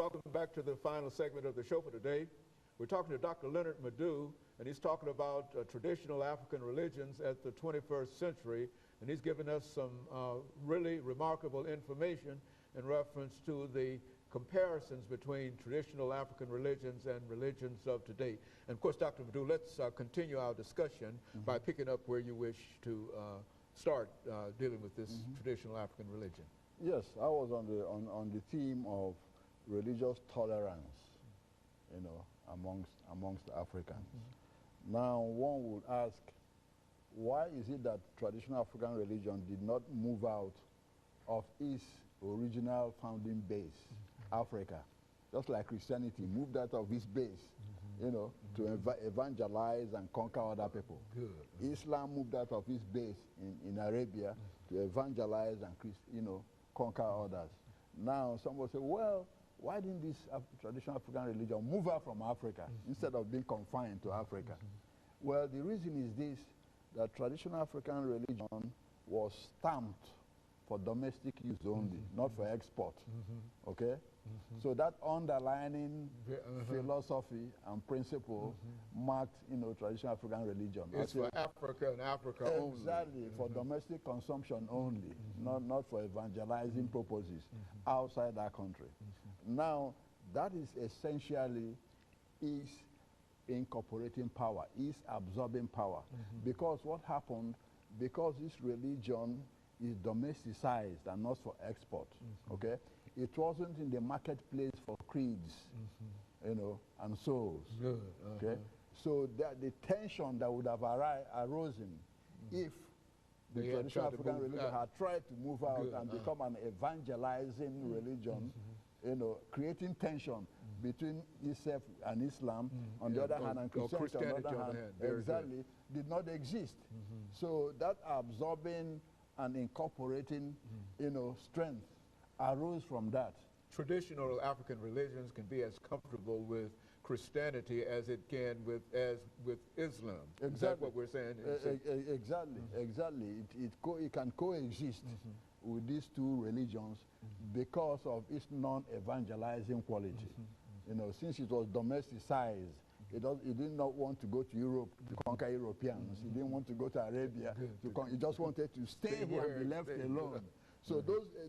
welcome back to the final segment of the show for today. We're talking to Dr. LMadu, and he's talking about traditional African religions at the 21st century, and he's given us some really remarkable information in reference to the comparisons between traditional African religions and religions of today. And of course, Dr. LMadu, let's continue our discussion by picking up where you wish to start dealing with this traditional African religion. Yes, I was on the theme of religious tolerance, you know, amongst Africans. Now, one would ask, why is it that traditional African religion did not move out of its original founding base, Africa, just like Christianity moved out of its base, you know, to evangelize and conquer other people. Good. Islam moved out of its base in Arabia to evangelize and, you know, conquer others. Now, some will say, well, why didn't this traditional African religion move out from Africa instead of being confined to Africa? Well, the reason is this, that traditional African religion was stamped for domestic use only, not for export, okay? So that underlining philosophy and principle marked, you know, traditional African religion. It's for Africa and Africa only. Exactly, for domestic consumption only, not for evangelizing purposes outside our country. Now, that is essentially is incorporating power, is absorbing power. Because what happened, because this religion is domesticized and not for export, okay? It wasn't in the marketplace for creeds, you know, and souls, okay? So the tension that would have arisen if the traditional African religion had tried to move out and become an evangelizing religion, you know, creating tension between itself and Islam on the other hand, and Christianity on the other hand, exactly, did not exist. So that absorbing and incorporating, you know, strength arose from that. Traditional African religions can be as comfortable with Christianity as it can with Islam. Exactly. Is that what we're saying? Exactly, exactly. It can coexist with these two religions because of its non-evangelizing quality. You know, since it was domesticized, it did not want to go to Europe to conquer Europeans. It didn't want to go to Arabia to conquer. It just wanted to stay here and be left alone. So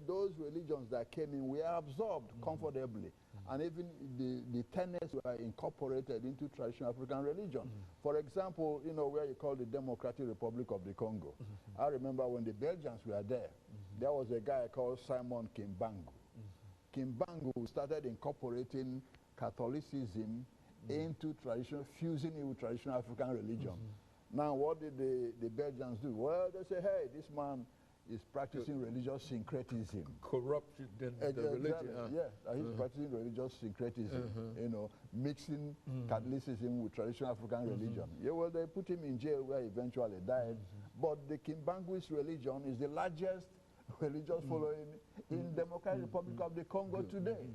those religions that came in were absorbed comfortably, and even the tenets were incorporated into traditional African religion. For example, you know, where you call the Democratic Republic of the Congo. I remember when the Belgians were there, there was a guy called Simon Kimbangu. Kimbangu started incorporating Catholicism into traditional, fusing it with traditional African religion. Now, what did the Belgians do? Well, they say, hey, this man is practicing religious syncretism. Corruption in the religion. Yeah, he's practicing religious syncretism, you know, mixing Catholicism with traditional African religion. Yeah, well, they put him in jail where he eventually died. But the Kimbanguist religion is the largest religious following in Democratic Republic of the Congo today.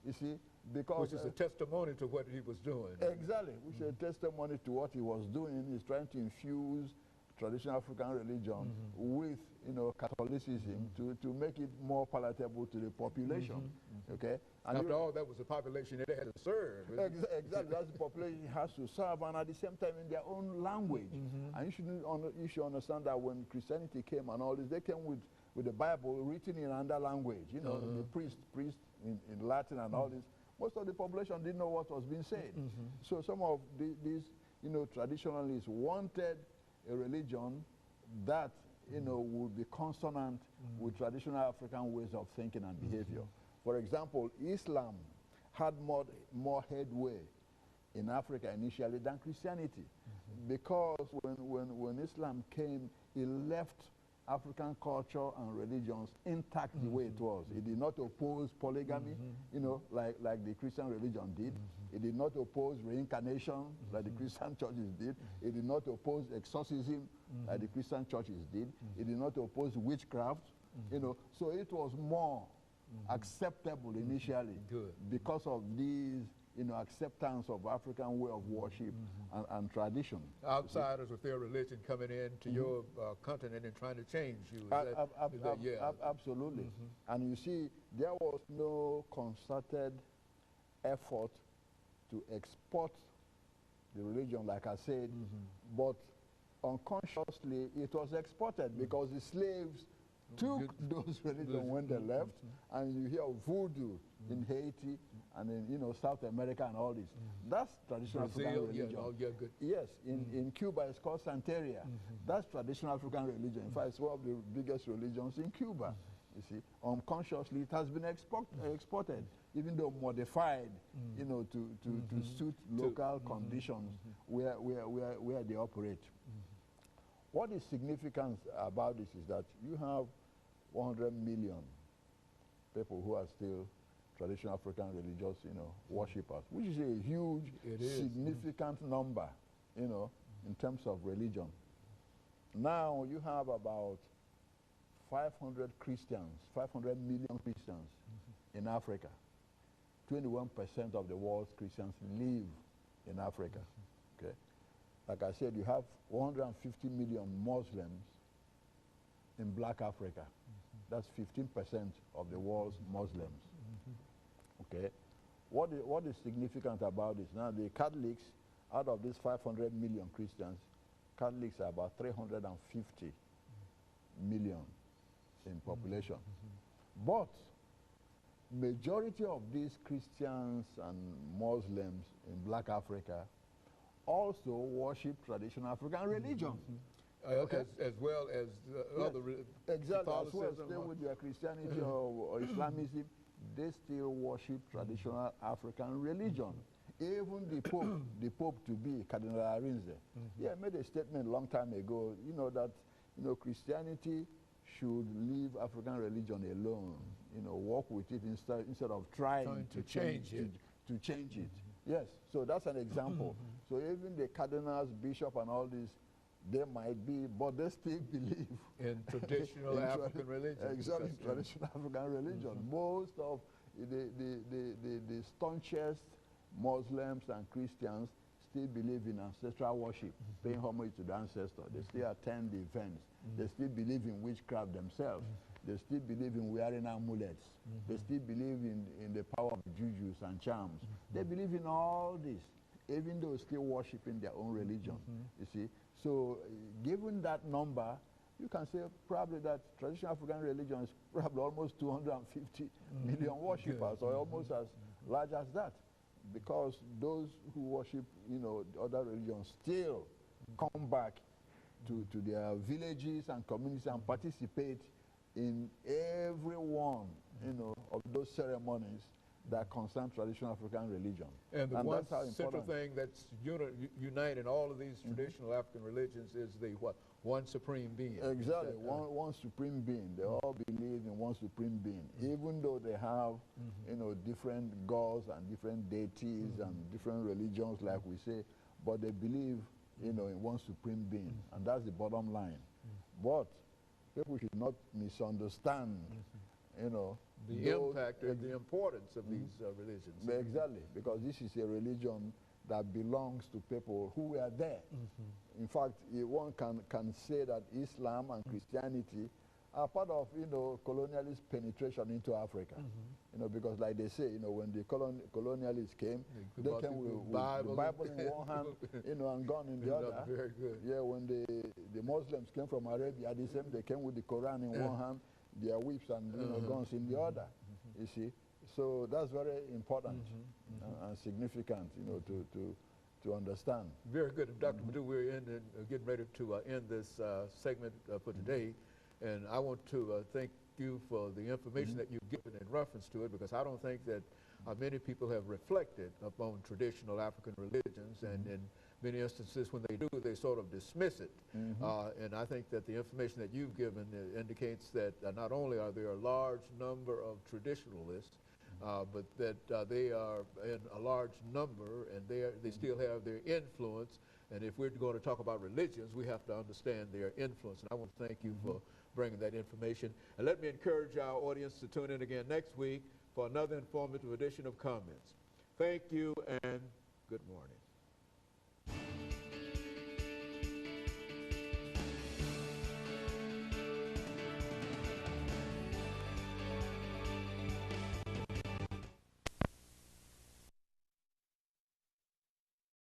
You see, because... Which is a testimony to what he was doing. Exactly, which is a testimony to what he was doing. He's trying to infuse traditional African religion with, you know, Catholicism to make it more palatable to the population. Okay. And after all, that was the population it had to serve. Exactly, that's the population it has to serve, and at the same time in their own language. And you should understand that when Christianity came and all this, they came with the Bible written in another language. You know, the priest in Latin and all this. Most of the population didn't know what was being said. So some of these, you know, traditionalists wanted a religion that, you know, would be consonant with traditional African ways of thinking and behavior. For example, Islam had more headway in Africa initially than Christianity, because when Islam came, it left African culture and religions intact the way it was. It did not oppose polygamy, you know, like the Christian religion did. It did not oppose reincarnation like the Christian churches did. It did not oppose exorcism like the Christian churches did. It did not oppose witchcraft, you know. So it was more acceptable initially because of these, you know, acceptance of African way of worship and tradition. Outsiders with their religion coming into your continent and trying to change you. Absolutely. And you see, there was no concerted effort to export the religion, like I said, but unconsciously it was exported because the slaves took those religions when they left, and you hear of voodoo in Haiti and in South America and all this. That's traditional African religion. Yes, in Cuba it's called Santeria. That's traditional African religion. In fact, it's one of the biggest religions in Cuba. You see, unconsciously it has been exported, even though modified, to suit local conditions where they operate. What is significant about this is that you have 100 million people who are still traditional African religious, worshippers, which is a huge, significant number, in terms of religion. Now you have about 500 million Christians in Africa. 21% of the world's Christians live in Africa. Okay. Like I said, you have 150 million Muslims in black Africa. That's 15% of the world's Muslims. Okay. What is significant about this? Now, the Catholics, out of these 500 million Christians, Catholics are about 350 million in population. But majority of these Christians and Muslims in black Africa also worship traditional African religion. Okay. As well as other exactly, as well, stay with their Christianity or Islamism, they still worship traditional African religion. Even the Pope to be, Cardinal Arinze, he made a statement a long time ago, that Christianity should leave African religion alone, work with it instead of trying to change it. Yes, so that's an example. So even the cardinals, bishop, and all this, they might be, but they still believe in traditional African religion. Exactly, traditional African religion. Most of the staunchest Muslims and Christians still believe in ancestral worship, paying homage to the ancestor. They still attend the events. They still believe in witchcraft themselves. They still believe in wearing amulets. They still believe in the power of jujus and charms. They believe in all this, even though still worshiping their own religion, you see. So given that number, you can say probably that traditional African religion is probably almost 250 million worshippers, or almost as large as that, because those who worship, other religions still come back to their villages and communities and participate in every one, of those ceremonies that concern traditional African religion. And the one central thing that's uniting all of these traditional African religions is the what? One supreme being. Exactly, one supreme being. They all believe in one supreme being, even though they have, different gods and different deities and different religions, like we say, but they believe, in one supreme being, and that's the bottom line. But people should not misunderstand, the impact and the importance of these religions. Exactly, because this is a religion that belongs to people who were there. In fact, one can say that Islam and Christianity are part of, colonialist penetration into Africa. Because like they say, when the colonialists came, they came with the Bible in one hand, and gun in the other. Very good. Yeah, when the Muslims came from Arabia, they came with the Quran in one hand, their whips and guns in the other. You see, so that's very important and significant, to understand. Very good. Dr. LMadu, we're getting ready to end this segment for today, and I want to thank you for the information that you've given in reference to it, because I don't think that many people have reflected upon traditional African religions, and in many instances when they do, they sort of dismiss it. And I think that the information that you've given indicates that not only are there a large number of traditionalists, but that they are in a large number, and they still have their influence. And if we're going to talk about religions, we have to understand their influence. And I want to thank you for bringing that information. And let me encourage our audience to tune in again next week for another informative edition of Comments. Thank you and good morning.